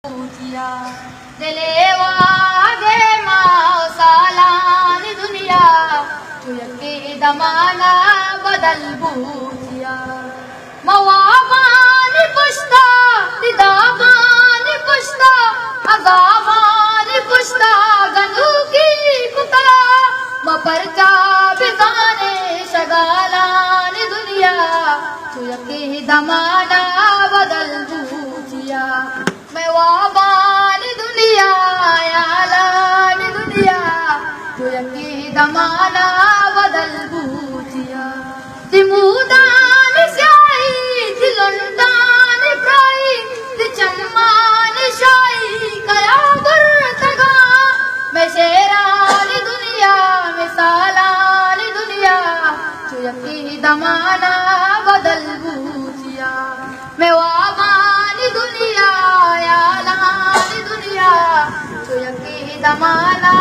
पूछिया दिले वागे माँ सालानी दुनिया तुझके दमाना बदल बूझिया मवामानी पुश्ता दिदामानी पुश्ता अगामानी पुश्ता गंदू की कुता मपरचा बिताने शगालानी दुनिया तुझके दमाना बदल बूझिया मैं वाबानी दुनिया यालानी दुनिया तुझके दमाना बदल बूझिया तिमुदानी स्याही तिलुंदानी प्राई तिचम्मानी शाही कया दुर्तगा मैं शेरानी दुनिया मैं सालानी दुनिया तुझके दमाना बदल बूझिया मैं वाबानी दुनिया यालानी दुनिया तुझके दमाना